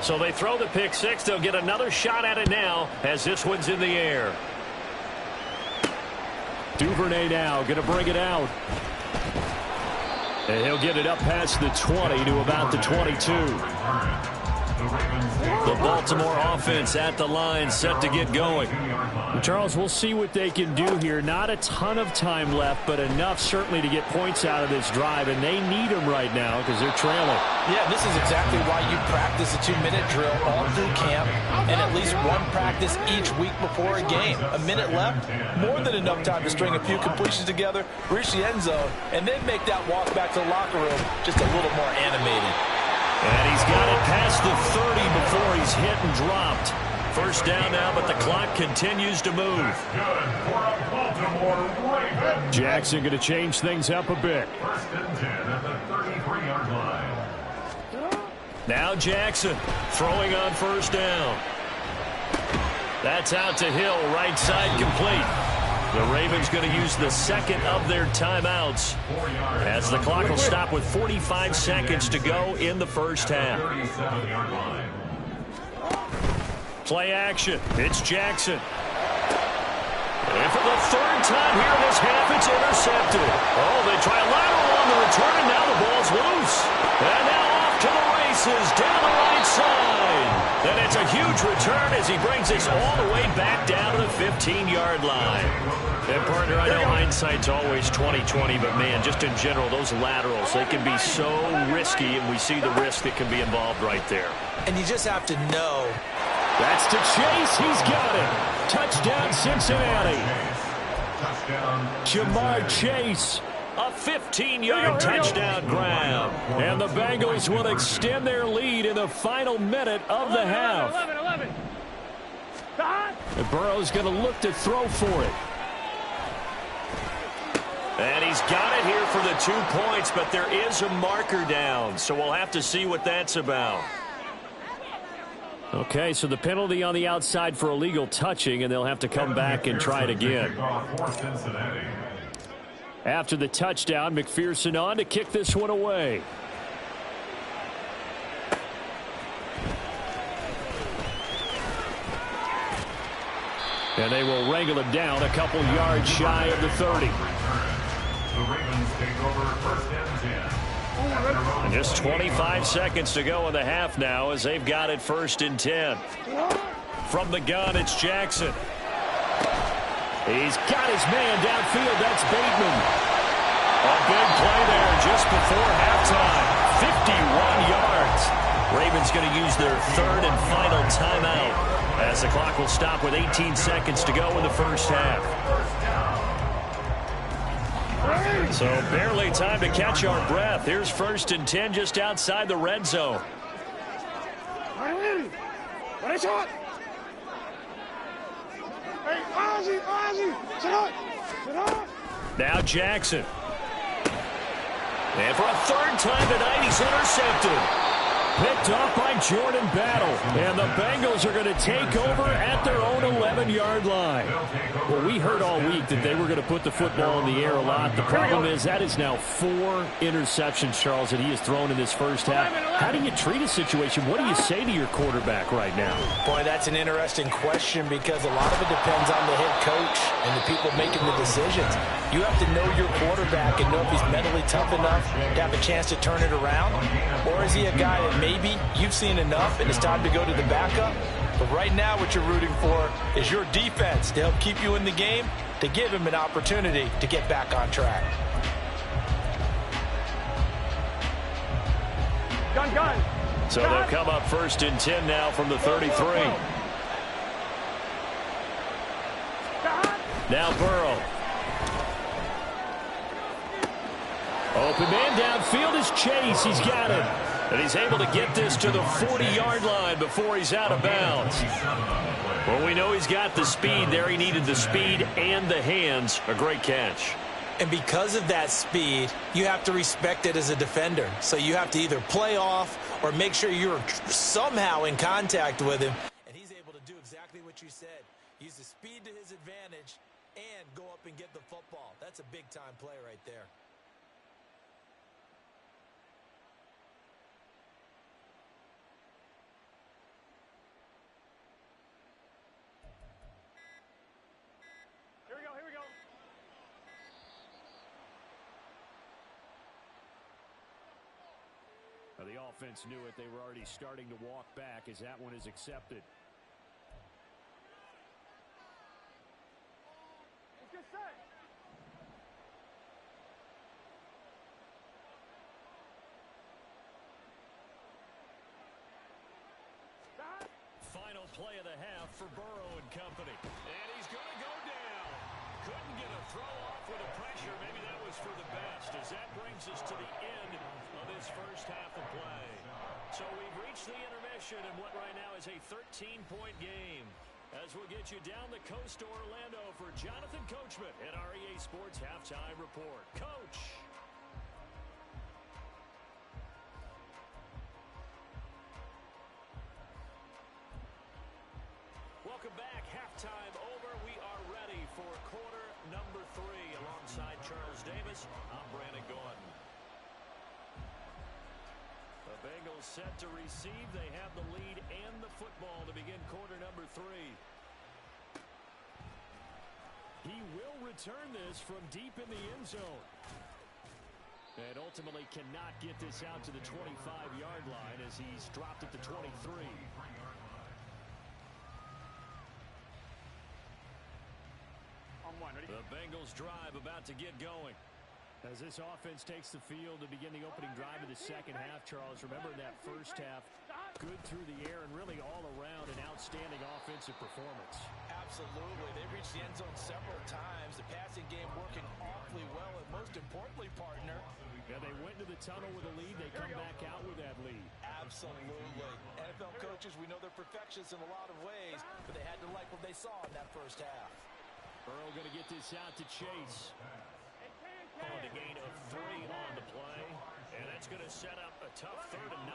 So they throw the pick six. They'll get another shot at it now as this one's in the air. Duvernay now going to bring it out. And he'll get it up past the 20 to about the 22. The Baltimore offense at the line, set to get going. Charles, we'll see what they can do here. Not a ton of time left, but enough certainly to get points out of this drive, and they need them right now because they're trailing. Yeah, this is exactly why you practice a 2-minute drill all through camp and at least one practice each week before a game. A minute left, more than enough time to string a few completions together, reach the end zone, and then make that walk back to the locker room just a little more animated. And he's got it past the 30 before he's hit and dropped. First down now, but the clock continues to move. Jackson going to change things up a bit. Now Jackson throwing on first down. That's out to Hill, right side complete. The Ravens going to use the second of their timeouts as the clock will stop with 45 seconds to go in the first half. Play action. It's Jackson. And for the third time here in this half, it's intercepted. Oh, they try a lateral on the return, and now the ball's loose. And now off to the races down the right side. And it's a huge return as he brings this all the way back down to the 15-yard line. And, partner, I know hindsight's always 20/20, but, man, just in general, those laterals, they can be so risky, and we see the risk that can be involved right there. And you just have to know. That's to Chase. He's got it. Touchdown, Cincinnati. Jamar Chase. A 15-yard touchdown grab. And the Bengals will extend their lead in the final minute of the half. 11. And Burrow's going to look to throw for it. And he's got it here for the 2 points, but there is a marker down, so we'll have to see what that's about. Okay, so the penalty on the outside for illegal touching, and they'll have to come back and try it again. After the touchdown, McPherson on to kick this one away. And they will wrangle him down a couple yards shy of the 30. The Ravens take over first and 10. And just 25 seconds to go in the half now as they've got it first and 10. From the gun, it's Jackson. He's got his man downfield. That's Bateman. A big play there just before halftime. 51 yards. Ravens going to use their third and final timeout as the clock will stop with 18 seconds to go in the first half. So barely time to catch our breath. Here's first and 10 just outside the red zone. Now Jackson. And for a third time tonight, he's intercepted. Picked off by Jordan Battle. And the Bengals are going to take over at their own 11-yard line. Well, we heard all week that they were going to put the football in the air a lot. The problem is that is now 4 interceptions, Charles, that he has thrown in this first half. How do you treat a situation? What do you say to your quarterback right now? Boy, that's an interesting question because a lot of it depends on the head coach and the people making the decisions. You have to know your quarterback and know if he's mentally tough enough to have a chance to turn it around, or is he a guy that maybe you've seen enough and it's time to go to the backup? But right now what you're rooting for is your defense to help keep you in the game, to give him an opportunity to get back on track. Gun. So they'll come up first and 10 now from the 33. Now Burrow. Open man downfield is Chase. He's got it. And he's able to get this to the 40-yard line before he's out of bounds. Well, we know he's got the speed there. He needed the speed and the hands. A great catch. And because of that speed, you have to respect it as a defender. So you have to either play off or make sure you're somehow in contact with him. And he's able to do exactly what you said. Use the speed to his advantage and go up and get the football. That's a big-time play right there. the offense knew it. They were already starting to walk back as that one is accepted. Good set. Final play of the half for Burrow and company. And he's going to go down. Couldn't get a throw off with the pressure. Maybe that was for the best, as that brings us to the end of this first half of play. So we've reached the intermission in what right now is a 13-point game. As we'll get you down the coast to Orlando for Jonathan Coachman at our EA Sports Halftime Report. Coach. Welcome back. Halftime over. We are ready for quarter number 3. Alongside Charles Davis, I'm Brandon Gordon. The Bengals set to receive. They have the lead and the football to begin quarter number 3. He will return this from deep in the end zone. And ultimately cannot get this out to the 25-yard line as he's dropped at the 23. The Bengals drive about to get going. As this offense takes the field to begin the opening drive of the second half, Charles, remember in that first half, good through the air and really all around an outstanding offensive performance. Absolutely. They reached the end zone several times. The passing game working awfully well, and most importantly, partner. Yeah, they went to the tunnel with a lead. They come back out with that lead. Absolutely. NFL coaches, we know they're perfectionists in a lot of ways, but they had to like what they saw in that first half. Burrow going to get this out to Chase. On a gain of 3 on the play. And that's going to set up a tough 3rd and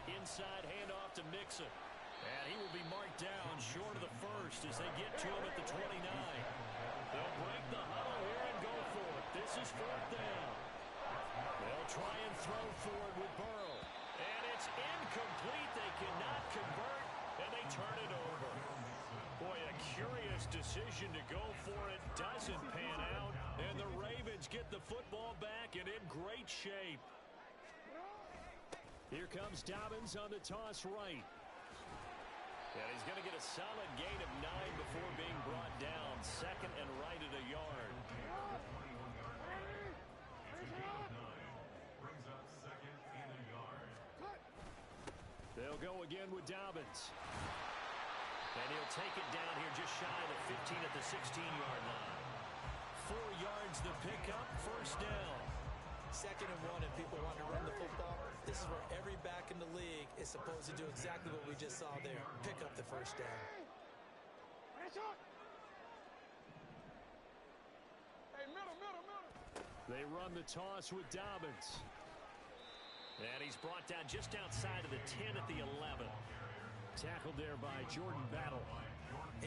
9. Inside handoff to Mixon. And he will be marked down short of the first as they get to him at the 29. They'll break the huddle here and go for it. This is 4th down. They'll try and throw forward with Burrow. And it's incomplete. They cannot convert, and they turn it over. Boy, a curious decision to go for it. Doesn't pan out, and the Ravens get the football back and in great shape. Here comes Dobbins on the toss right. And he's going to get a solid gain of 9 before being brought down. 2nd and right at a yard. Brings up 2nd and a yard. They'll go again with Dobbins. And he'll take it down here just shy of the 15 at the 16-yard line. 4 yards the pickup, 1st down. 2nd and 1, and people want to run the football. This is where every back in the league is supposed to do exactly what we just saw there. Pick up the 1st down. Hey, middle. They run the toss with Dobbins. And he's brought down just outside of the 10 at the 11. Tackled there by Jordan Battle.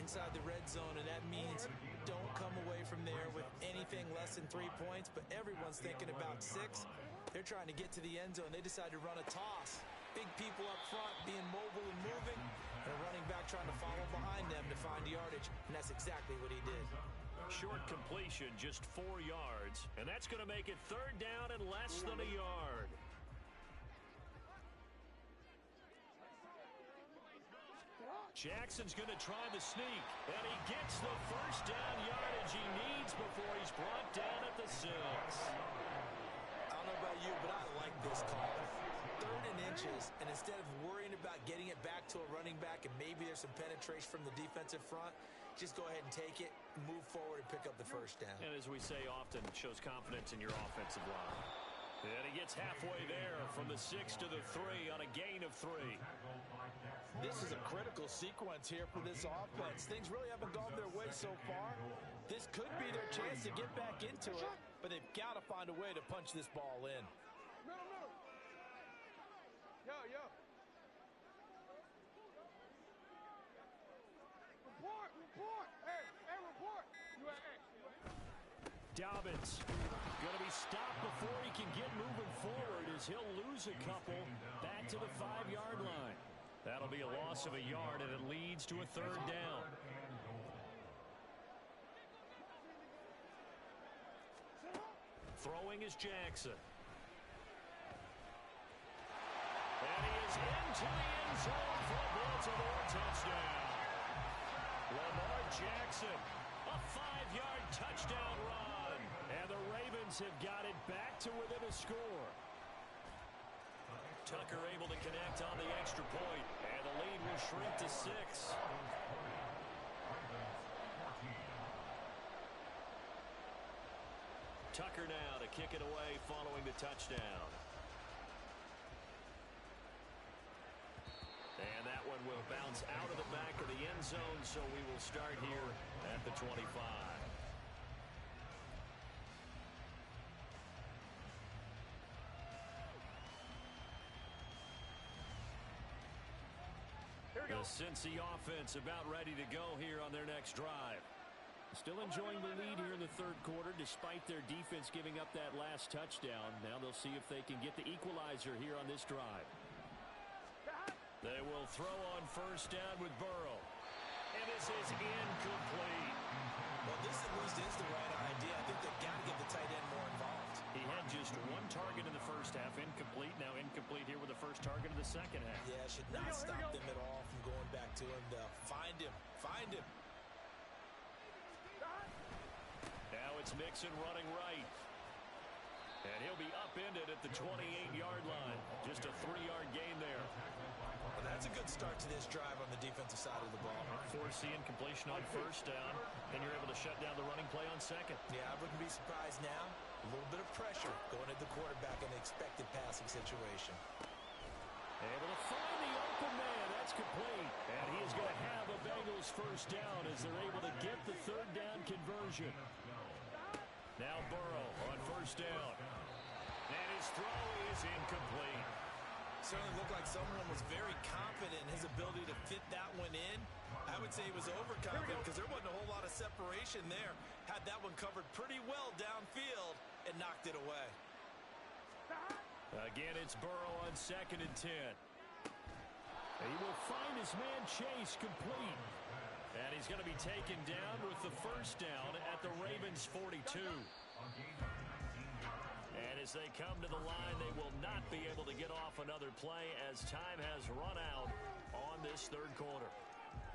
Inside the red zone, and that means don't come away from there with anything less than 3 points, but everyone's thinking about 6. They're trying to get to the end zone. They decide to run a toss. Big people up front being mobile and moving, and a running back trying to follow behind them to find yardage, and that's exactly what he did. Short completion, just 4 yards, and that's going to make it 3rd down and less than a yard. Jackson's going to try the sneak, and he gets the 1st down yardage he needs before he's brought down at the 6. I don't know about you, but I like this call. 3rd and inches, and instead of worrying about getting it back to a running back and maybe there's some penetration from the defensive front, just go ahead and take it, move forward, and pick up the 1st down. And as we say often, it shows confidence in your offensive line. And he gets halfway there from the 6 to the 3 on a gain of 3. This is a critical sequence here for this offense. Things really haven't gone their way so far. This could be their chance to get back into it, but they've got to find a way to punch this ball in. Middle. Yo. Report. Hey, report. You at X. Dobbins going to be stopped before he can get moving forward as he'll lose a couple back to the 5-yard line. That'll be a loss of a yard, and it leads to a 3rd down. Throwing is Jackson. And he is into the end zone for a Baltimore touchdown. Lamar Jackson, a 5-yard touchdown run. And the Ravens have got it back to within a score. Tucker able to connect on the extra point, and the lead will shrink to 6. Tucker now to kick it away following the touchdown. And that one will bounce out of the back of the end zone, so we will start here at the 25. The Cincy offense about ready to go here on their next drive. Still enjoying the lead here in the third quarter despite their defense giving up that last touchdown. Now they'll see if they can get the equalizer here on this drive. They will throw on first down with Burrow. And this is incomplete. Well, this at least is the right idea. I think they've got to get the tight end more involved. He had just one target in the first half, incomplete. Now incomplete here with the first target of the second half. Yeah, should not stop them at all from going back to him. Find him. Find him. Now it's Mixon running right. And he'll be upended at the 28-yard line. Just a 3-yard gain there. Well, that's a good start to this drive on the defensive side of the ball. Forcing completion on first down. Then you're able to shut down the running play on second. Yeah, I wouldn't be surprised now. A little bit of pressure going at the quarterback in the expected passing situation. Able to find the open man. That's complete. And he is going to have a Bengals first down as they're able to get the third down conversion. Now Burrow on first down. And his throw is incomplete. Certainly looked like someone was very confident in his ability to fit that one in. I would say he was overconfident because there wasn't a whole lot of separation there. Had that one covered pretty well downfield and knocked it away. Again, it's Burrow on 2nd and 10. He will find his man Chase complete. And he's going to be taken down with the first down at the Ravens 42. And as they come to the line, they will not be able to get off another play as time has run out on this third quarter.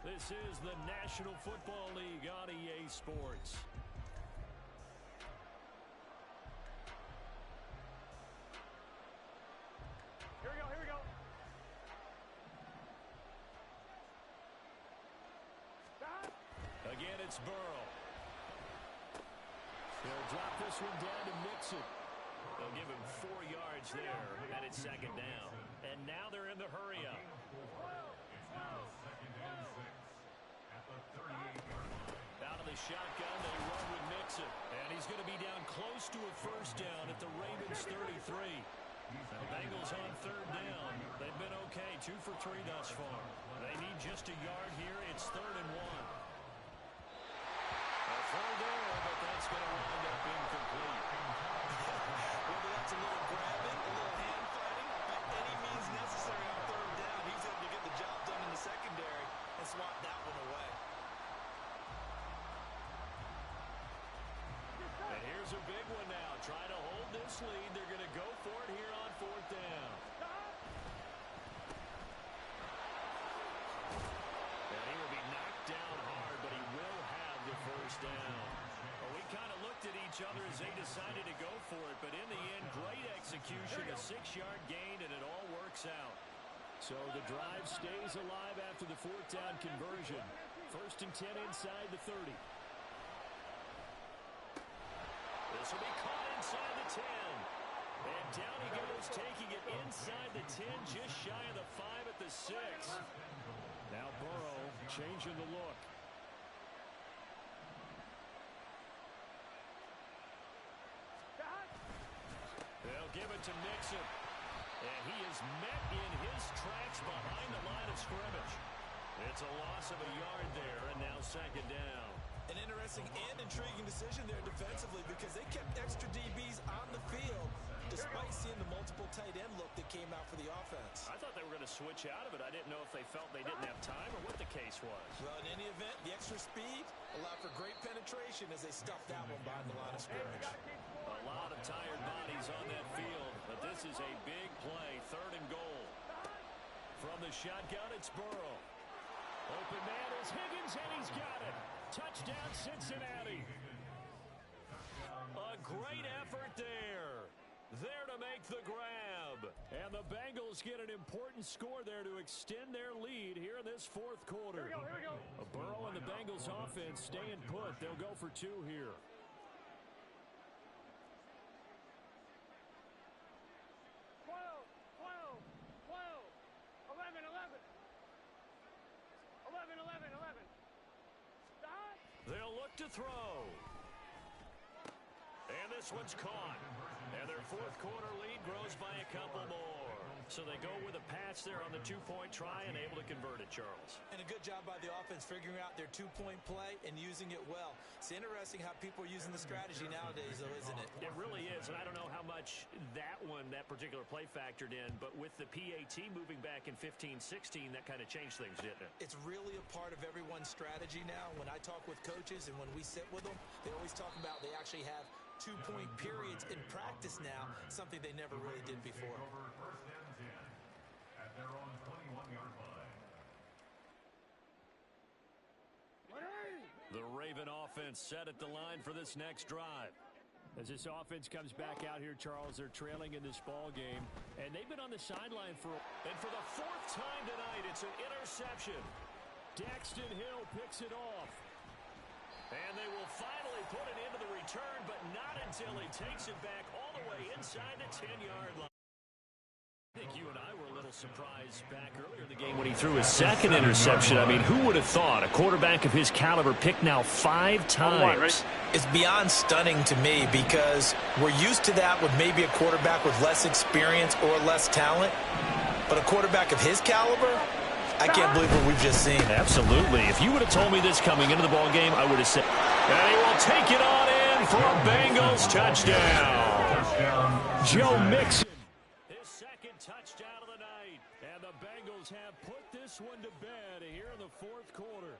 This is the National Football League on EA Sports. Here we go, here we go. Again, it's Burrow. They'll drop this one down to Mixon. They'll give him 4 yards there, and it's second down. And now they're in the hurry-up. It's now 2nd and 6 at the 38-yard line. Out of the shotgun, they run with Mixon. And he's going to be down close to a first down at the Ravens 33. The Bengals on third down. They've been okay, 2 for 3 thus far. They need just a yard here. It's 3rd and 1. A full there, but that's going to wind up incomplete. Whether that's a little grabbing, a little hand fighting, by any means necessary on third down, he's able to get the job done in the secondary and swat that one away. And here's a big one now. Trying to hold this lead. They're going to go for it here on 4th down. And he will be knocked down hard, but he will have the first down. Well, we kind of looked at each other as they decided to go for it, but in the end, great execution, a 6-yard gain, and it all works out. So the drive stays alive after the 4th down conversion. 1st and 10 inside the 30. This will be caught inside the 10. And down he goes, taking it inside the 10, just shy of the 5 at the 6. Now Burrow changing the look. They'll give it to Mixon. And he is met in his tracks behind the line of scrimmage. It's a loss of a yard there, and now 2nd down. An interesting and intriguing decision there defensively because they kept extra DBs on the field despite seeing the multiple tight end look that came out for the offense. I thought they were going to switch out of it. I didn't know if they felt they didn't have time or what the case was. Well, in any event, the extra speed allowed for great penetration as they stuffed that one behind the line of scrimmage. A lot of Tired bodies on that field, but this is a big play, 3rd and goal. From the shotgun, it's Burrow. Open man is Higgins, and he's got it. Touchdown, Cincinnati. A great effort there. There to make the grab. And the Bengals get an important score there to extend their lead here in this 4th quarter. Here we go. Burrow and the Bengals offense staying put. They'll go for 2 here. 11. Stop. They'll look to throw. And this one's caught. And their 4th quarter lead grows by a couple more. So they go with a pass there on the 2-point try and able to convert it, Charles. And a good job by the offense figuring out their 2-point play and using it well. It's interesting how people are using the strategy nowadays, though, isn't it? It really is, and I don't know how much that particular play factored in, but with the PAT moving back in 15-16, that kind of changed things, didn't it? It's really a part of everyone's strategy now. When I talk with coaches and when we sit with them, they always talk about they actually have 2-point periods in practice now, something they never really did before. First and 10 at their own 21-yard line. The Raven offense set at the line for this next drive. As this offense comes back out here, Charles, they're trailing in this ball game, and they've been on the sideline And for the 4th time tonight, it's an interception. Daxton Hill picks it off. And they will finally put it into the return, but not until he takes it back all the way inside the 10-yard line. I think you and I were a little surprised back earlier in the game when he threw his 2nd interception. I mean, who would have thought a quarterback of his caliber picked now 5 times? It's beyond stunning to me because we're used to that with maybe a quarterback with less experience or less talent. But a quarterback of his caliber, I can't believe what we've just seen. Absolutely. If you would have told me this coming into the ball game, I would have said, and he will take it on in for a Bengals touchdown. Joe Mixon. His 2nd touchdown of the night. And the Bengals have put this one to bed here in the 4th quarter.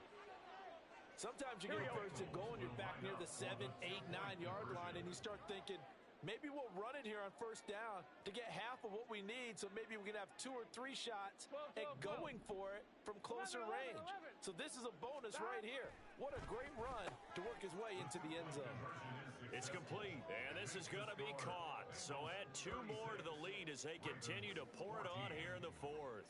Sometimes you get a 1st and goal and you're back near the 7, 8, 9-yard line, and you start thinking, maybe we'll run it here on 1st down to get half of what we need, so maybe we can have 2 or 3 shots at going for it from closer range. So this is a bonus right here. What a great run to work his way into the end zone. It's complete, and this is going to be caught. So add 2 more to the lead as they continue to pour it on here in the 4th.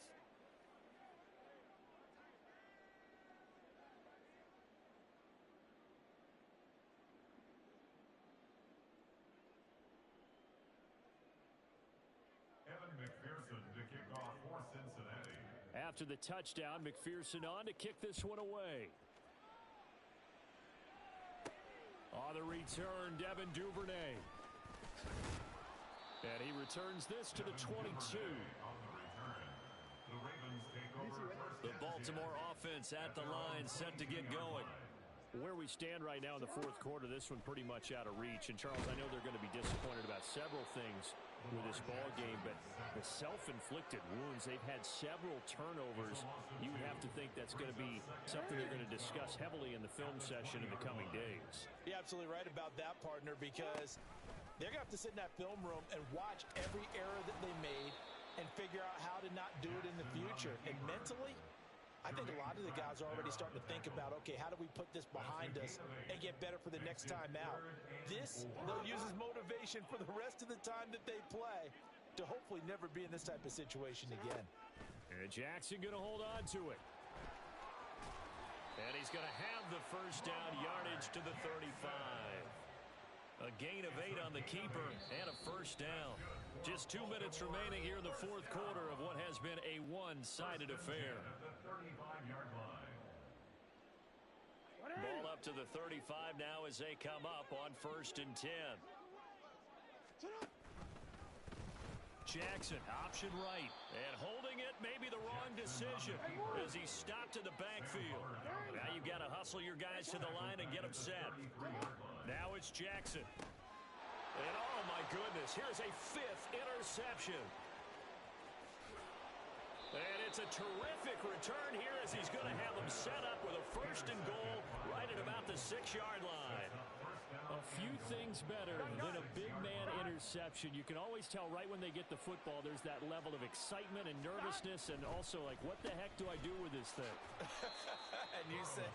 After the touchdown, McPherson on to kick this one away. On the return, Devin Duvernay. And he returns this to the 22. The Baltimore offense at the line, set to get going. Where we stand right now in the 4th quarter, this one pretty much out of reach. And, Charles, I know they're going to be disappointed about several things with this ball game, but the self-inflicted wounds, they've had several turnovers. You would have to think that's going to be something they're going to discuss heavily in the film session in the coming days. You're absolutely right about that, partner, because they're going to have to sit in that film room and watch every error that they made and figure out how to not do it in the future. And mentally, I think a lot of the guys are already starting to think about, okay, how do we put this behind us and get better for the next time out? This, they'll use as motivation for the rest of the time that they play to hopefully never be in this type of situation again. And Jackson going to hold on to it. And he's going to have the 1st down yardage to the 35. A gain of 8 on the keeper and a 1st down. Just 2 minutes remaining here in the 4th quarter of what has been a one-sided affair. Ball up to the 35 now as they come up on 1st and 10. Jackson, option right, and holding it may be the wrong decision as he stopped in the backfield. Now you've got to hustle your guys to the line and get them set. Now it's Jackson. And oh my goodness, here's a 5th interception. And it's a terrific return here as he's going to have them set up with a 1st and goal right at about the 6-yard line. A few things better than a big man interception. You can always tell right when they get the football, there's that level of excitement and nervousness, and also like, what the heck do I do with this thing? And you say,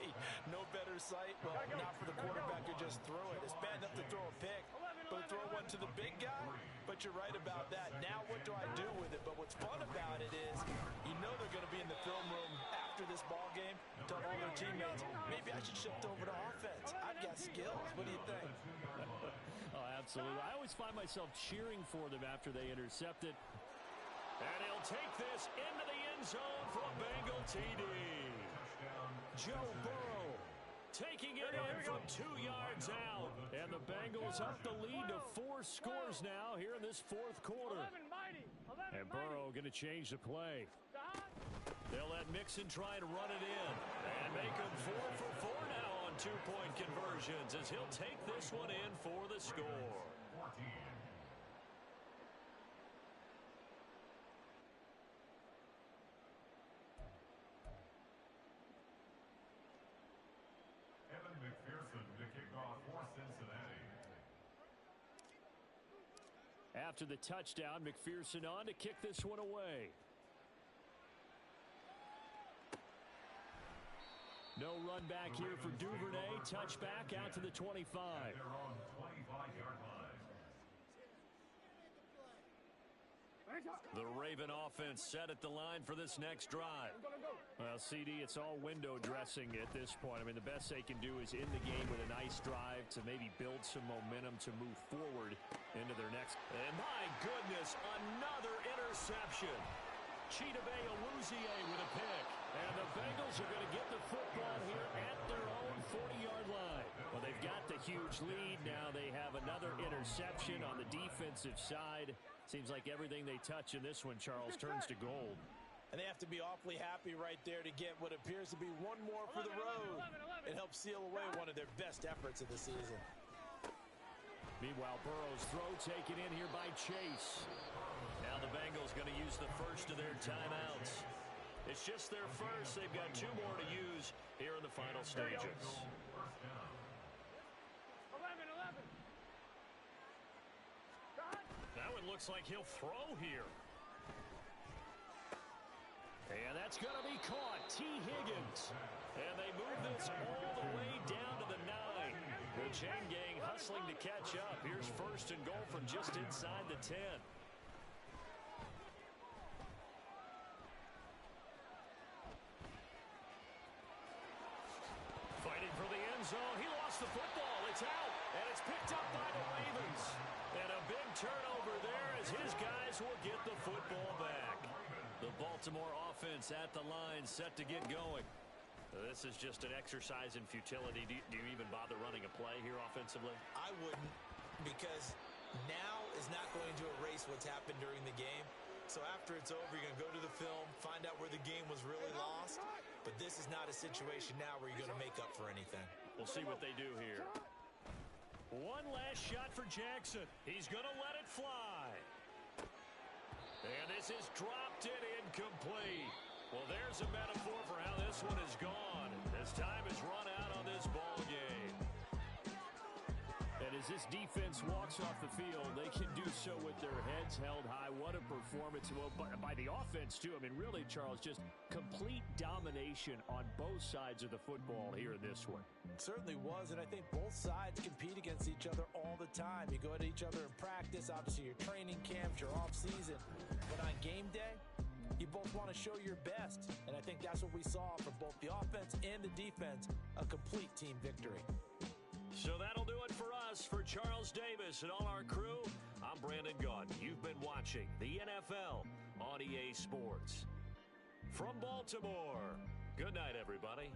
no better sight? Well, not for the quarterback who just threw it. It's bad enough to throw a pick, but throw one to the big guy? But you're right about that. Now what do I do with it? But what's fun about it is, you know they're going to be in the film room after this ball game, tell all their teammates, maybe I should shift over to offense. I've got skills. What do you think? Oh, absolutely. I always find myself cheering for them after they intercept it. And he'll take this into the end zone for a Bengal TD. Joe Burrow taking it in from 2 yards out. And the Bengals up the lead to 4 scores now here in this fourth quarter. And Burrow going to change the play. They'll let Mixon try and run it in. And make him 4 for 4 now on 2-point conversions as he'll take this one in for the score. 14. Evan McPherson to kick off for Cincinnati. After the touchdown, McPherson on to kick this one away. No run back here for Duvernay. Touchback out to the 25. They're on 25-yard line. The Raven offense set at the line for this next drive. Well, CD, it's all window dressing at this point. I mean, the best they can do is end the game with a nice drive to maybe build some momentum to move forward into their next. And my goodness, another interception. Chidobe Awuzie with a pick. And the Bengals are going to get the football here at their own 40-yard line. Well, they've got the huge lead. Now they have another interception on the defensive side. Seems like everything they touch in this one, Charles, turns to gold. And they have to be awfully happy right there to get what appears to be one more for the road. It helps seal away one of their best efforts of the season. Meanwhile, Burrow's throw taken in here by Chase. Now the Bengals going to use the first of their timeouts. It's just their first. They've got 2 more to use here in the final stages. First down. 11. That one looks like he'll throw here. And that's going to be caught. T. Higgins. And they move this all the way down to the 9. The chain gang hustling to catch up. Here's first and goal from just inside the 10. Fighting for the end zone. He lost the football. It's out. And it's picked up by the Ravens. And a big turnover there as his guys will get the football back. The Baltimore offense at the line set to get going. This is just an exercise in futility. Do you even bother running a play here offensively? I wouldn't, because now is not going to erase what's happened during the game. So after it's over, you're going to go to the film, find out where the game was really lost. But this is not a situation now where you're going to make up for anything. We'll see what they do here. One last shot for Jackson. He's going to let it fly. And this is dropped in incomplete. Well, there's a metaphor for how this one is gone. As time has run out on this ball game. And as this defense walks off the field, they can do so with their heads held high. What a performance by the offense, too. I mean, really, Charles, just complete domination on both sides of the football here in this one. It certainly was, and I think both sides compete against each other all the time. You go at each other in practice, obviously your training camps, your off-season. But on game day, you both want to show your best. And I think that's what we saw from both the offense and the defense, a complete team victory. So that'll do it for us. For Charles Davis and all our crew, I'm Brandon Gaudin. You've been watching the NFL on EA Sports. From Baltimore, good night, everybody.